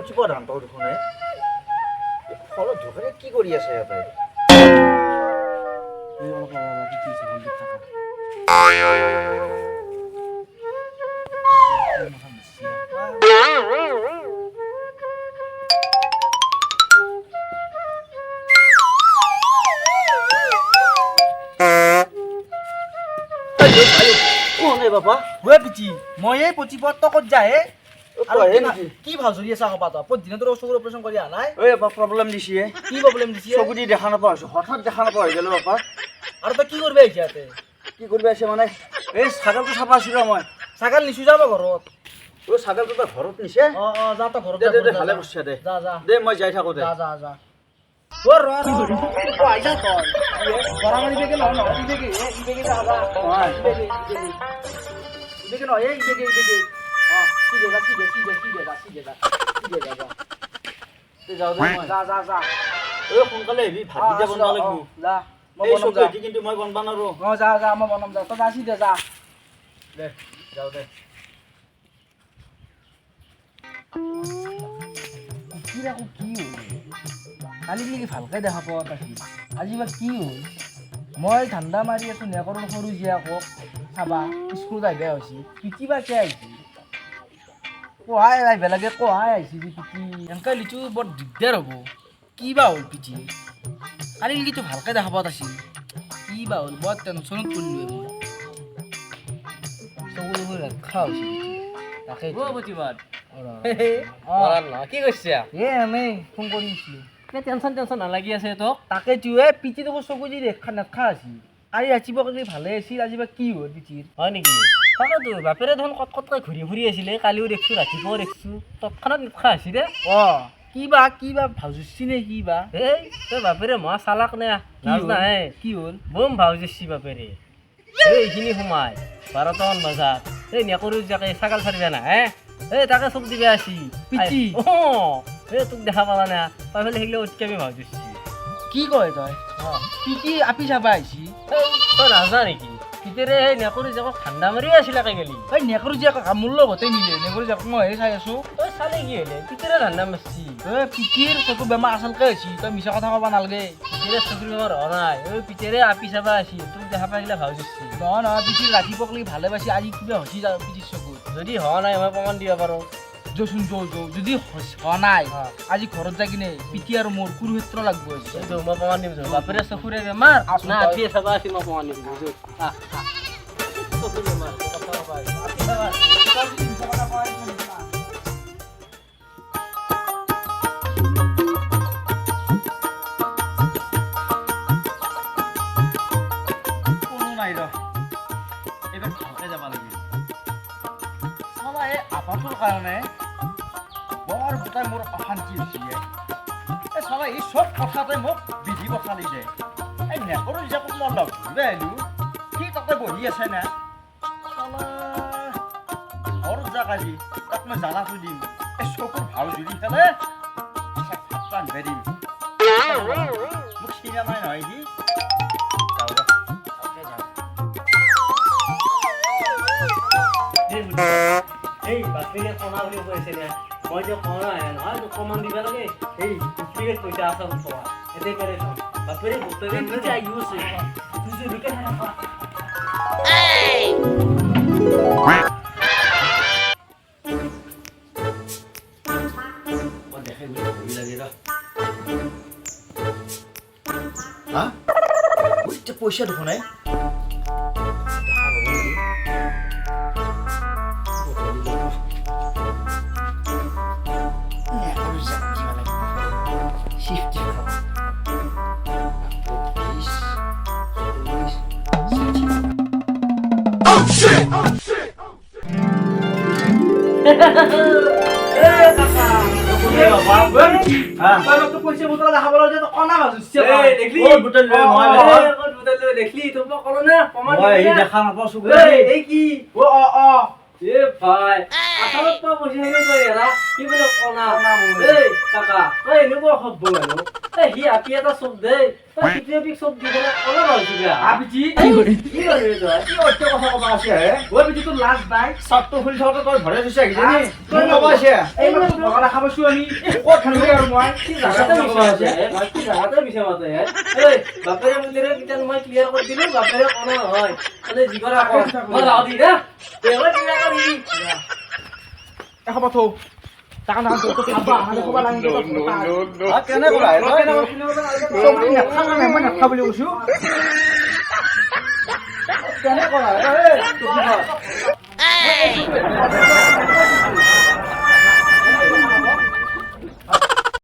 পচিব ধান পাওঁ দেখোন ফলত ধুকাৰে কি কৰি আছে ইয়াতে বাবা হুৱে পিচি মই এই পচিবত তকত যায়ে আৰু কি ভাল চলি আছে হবা তো পদিনা তোৰ চকুৰ অপাৰেশ্যন কৰি আনাই ঐ বাবা প্ৰব্লেম দিছে কি প্ৰব্লেম দিছি চকু দি দেখা নাপাওঁ হঠাৎ দেখা নাপাওঁ হৈ গ'লো বাবা আৰু তই কি কৰিবি আহিছে ইয়াতে কি কৰিব আছে মানে এই ছাগলটো চাবা আছিলোঁ মই ছাগাল নিচু যাবা ঘৰত ঐ ছাগলটো তই ঘৰত নিছে যা তই ঘৰত দে দে ভালে কৰিছে দে যা যা দে মই যাই থাকোঁ দে যা আহিছা তই বৰা মাৰি বেগে নহয় ইবেগে ইবেগে যা যা ইবেগে নহয় ইবেগে যাওঁ দে মই যা যা যা ঐ সোনকালে আহিবি ভাতকেইটা বনাব লাগিব যা মই এই বনাম চকু যা এটি কিন্তু মই বনবা নোৱাৰোঁ যা যা মই বনাম যা তই যাচি দে যা দে যাওঁ দে কালি লেগি ভালকৈ দেখা পোৱা নাছিল আজি বা কি হ'ল মই ধান্দা মাৰি আছোঁ নেকৰৰ সৰু জীয়াকক চাবা স্কুলত আহিব হৈছে পিটি বা কিয় আহিছে কহাই আহিব লাগে কহাই আহিছে যে পিটি এনেকৈ লিচু বৰ দিগদাৰ হ'ব কি বা হ'ল পিটি কালি লেগিতো ভালকৈ দেখা পোৱা নাছিল কি বা হ'ল বৰ টেনশ্যনত পৰিলোঁ চকুৰ ৰক্ষা হৈছে তাকে প্ৰতিবাদ কি কৈছে এনেই ফোন কৰিছিলোঁ টেনশ্যন নালাগি আছে তোক তাকে পিঠি দেখোন চকু যি দেখা নেখা আছিল কালি ৰাতিপুৱা কালি ভালে আছিল আজি বা কি হ'ল পিঠিৰ হয় নেকি তাকেতো বাপেৰে দেখোন কটকৈ ঘূৰি ফুৰি আছিলে কালিও দেখিছোঁ ৰাতিপুৱাও দেখিছোঁ তৎক্ষণাত নিখা আছিল দে কি বা ভাউজুচি নে কি বা এই তই বাপেৰে মহা চালাক নে নাজ নাহে কি হ'ল বম ভাউজেছি বাপেৰে এইখিনি সোমাই 12টামান বজাত এই নেকৰু যাকে ছাগাল চাৰিবা না এই তাকে চব দিবা আছি পিঠি এই তোক দেখা পালা না পাই পেলাই সেইগিলা অটকে আমি ভাউজেছি কি কয় তই পিঠি আপি চাবা আহিছি তই নাজনা নেকি পিতেৰে সেই নেকৰু যাকক ঠাণ্ডা মাৰি আছিলে গেলি এই নেকৰু জীয়াক মোৰ লগতে মিলে নেকৰু জীয়াক মই চাই আছোঁ তই চালে কি হ'লে পিতেৰে ঠাণ্ডা মাৰছি পিঠিৰ চকু বেমাৰ আচলকে হৈছে তই মিছা কথা ক'ব নালাগে পিতেৰে চকুৰ বেমাৰ হোৱা নাই পিতেৰে আপি চাবা আছিল তোক দেখা পাই গেলা ভাউজেছি নহয় পিঠিৰ ৰাতিপুৱা কালি ভালে পাইছে আজি কিবা হৈছে পিঠিৰ চকুত যদি হোৱা নাই মই প্ৰমাণ দিব পাৰোঁ যচোন যদি হোৱা নাই আজি ঘৰত যাই কিনে পিঠি আৰু মোৰ কুৰুক্ষেত্ৰ লাগব মই প্ৰমাণ দিম বাপেৰে চকুৰে বেমাৰ আছোঁ না আপিয়ে চাবা আছিল মই প্ৰমাণ দিম চকুৰ বেমাৰ কোনো নাই ৰ এইবাৰ ভালকৈ যাব লাগিব চাবা এই আপাটোৰ কাৰণে বৰ গোটাই মোৰ অশান্তি হৈছে এই চাবা এই চব কথাতে মোক বিধি পঠালি দে এই নেকৰো হিচাপত মই লগ ধৰিব আহিলোঁ সি তাতে বহি আছে না ঘৰত যাক আজি তাক মই জ্বালাটো দিম এই চকুৰ ভাল জুৰি পেলে ভাত ৰান্ধিব দিম মোক চিনা নাই নহয় সি যাওঁ ৰ ভালকৈ যাওঁ এই বাপেৰে কণা বুলি কৈছে নে মই যে কণা আহে নহয় তোক প্ৰমাণ দিব লাগে এই ডুপ্লিকেট পইচা আছে পোৱা এতে কৰে বাপেৰে বুটৰে নিজে আহি আছে তুই যে বিকে থাকা মই দেখাই বুলি ভৰি লাগে ৰ হা পইচা দেখোন নাই পইচা বতল দেখা পালো যে কণা ভাজুছে দেখলি তোক কলো না দেখা নাপাওঁ চকু এই কি এ ভাই আসামত পৰা বহি আহিলে তই এৰা কি বোলে কণা এই কাকা তই এনেকুৱা শব্দ মানুহ এই সি আপি এটা চব দেই তই চিটিঅপিক চব দি পেলাই কণা ভাবিছো বেয়া আবিজি কি কৰিবি তই কি অৰ্থ কথা ক'ব আছে হে ওই বিজি তোৰ লাজ নাই চাপটো খুলি থাকোঁতে তই ধৰে থৈছে কিজানি তই কি ক'ব আছে এই মই বগা দেখা পাইছো আমি ক'ত খালি আৰু মই কি জাগাতে মিছা আছে মই কি জাগাতে মিছা মাতে এই বাপেৰে মন্দিৰে কিটান মই ক্লিয়াৰ কৰি দিলো বাপেৰে কণা নহয় মানে যিকৰা মই যাওঁ দি দে দেৱা ক্লিয়াৰ কৰি এখন থৌ টাকা না তো খাবা আমালে কবা লাগে তো কেনে ক'লা হে তই চবজি নাখা না মই নাখা বুলি কৈছো কেনে ক'লা হে